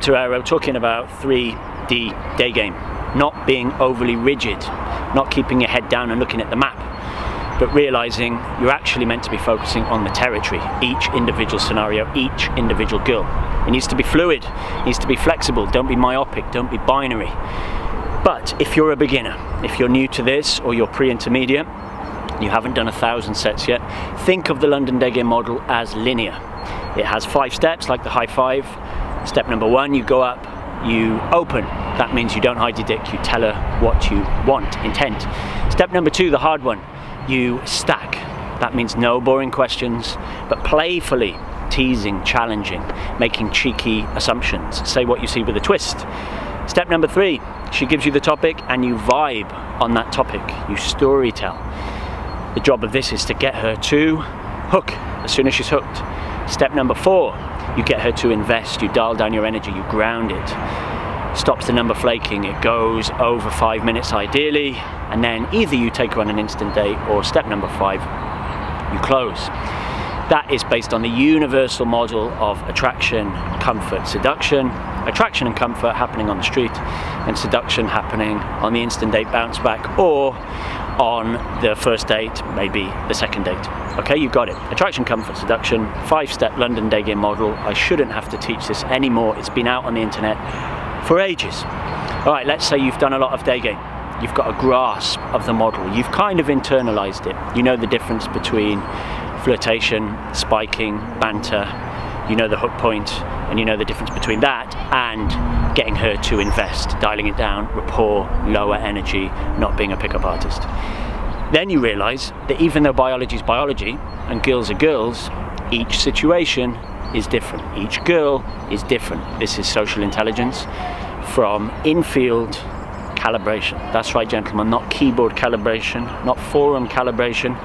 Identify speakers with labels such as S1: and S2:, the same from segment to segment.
S1: Torero, talking about 3D day game. Not being overly rigid, not keeping your head down and looking at the map, but realizing you're actually meant to be focusing on the territory, each individual scenario, each individual girl. It needs to be fluid, it needs to be flexible, don't be myopic, don't be binary. But if you're a beginner, if you're new to this or you're pre-intermediate, you haven't done 1,000 sets yet, think of the London Daygame model as linear. It has 5 steps, like the high five. Step number 1, you go up, you open. That means you don't hide your dick, you tell her what you want, intent. Step number 2, the hard one, you stack. That means no boring questions, but playfully teasing, challenging, making cheeky assumptions. Say what you see with a twist. Step number 3, she gives you the topic and you vibe on that topic. You story tell. The job of this is to get her to hook as soon as she's hooked. Step number 4, you get her to invest. You dial down your energy, you ground it. Stops the number flaking, it goes over 5 minutes ideally, and then either you take her on an instant date or step number 5, you close. That is based on the universal model of attraction, comfort, seduction. Attraction and comfort happening on the street, and seduction happening on the instant date bounce back, or on the first date, maybe the second date. Okay, you got it. Attraction, comfort, seduction, 5-step London Daygame model. I shouldn't have to teach this anymore. It's been out on the internet for ages. All right, let's say you've done a lot of Daygame. You've got a grasp of the model. You've kind of internalized it. You know the difference between flirtation, spiking, banter. You know the hook point, and you know the difference between that and getting her to invest, dialing it down, rapport, lower energy, not being a pickup artist. Then you realize that even though biology is biology and girls are girls, each situation is different. Each girl is different. This is social intelligence from infield calibration. That's right, gentlemen, not keyboard calibration, not forum calibration,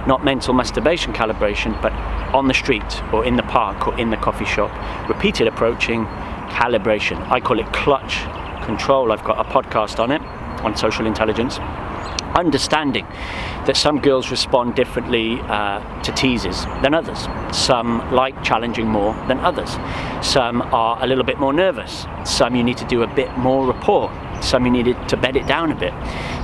S1: not mental masturbation calibration, but on the street or in the park or in the coffee shop, repeated approaching calibration. I call it clutch control. I've got a podcast on it, on social intelligence. Understanding that some girls respond differently to teases than others. Some like challenging more than others. Some are a little bit more nervous. Some you need to do a bit more rapport. Some you needed to bed it down a bit.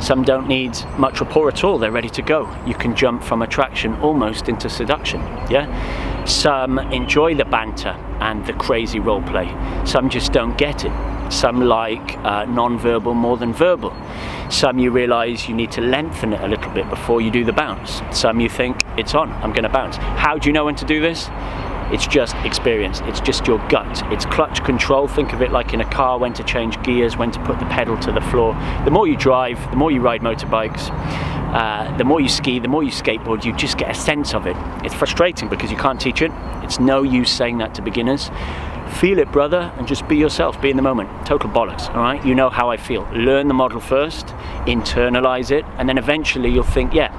S1: Some don't need much rapport at all, they're ready to go. You can jump from attraction almost into seduction, yeah? Some enjoy the banter and the crazy role play. Some just don't get it. Some like non-verbal more than verbal. Some you realize you need to lengthen it a little bit before you do the bounce. Some you think, it's on, I'm gonna bounce. How do you know when to do this? It's just experience, it's just your gut. It's clutch control. Think of it like in a car, when to change gears, when to put the pedal to the floor. The more you drive, the more you ride motorbikes, the more you ski, the more you skateboard, you just get a sense of it. It's frustrating because you can't teach it. It's no use saying that to beginners. Feel it, brother, and just be yourself, be in the moment. Total bollocks, all right? You know how I feel. Learn the model first, internalize it, and then eventually you'll think, yeah,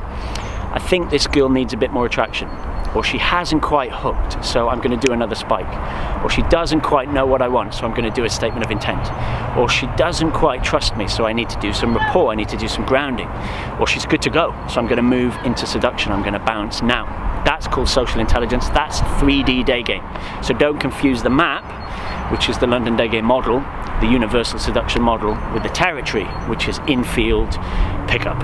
S1: I think this girl needs a bit more attraction. Or she hasn't quite hooked, so I'm going to do another spike. Or she doesn't quite know what I want, so I'm going to do a statement of intent. Or she doesn't quite trust me, so I need to do some rapport, I need to do some grounding. Or she's good to go, so I'm going to move into seduction, I'm going to bounce now. That's called social intelligence, that's 3D Daygame. So don't confuse the map, which is the London Daygame model, the universal seduction model, with the territory, which is infield pickup.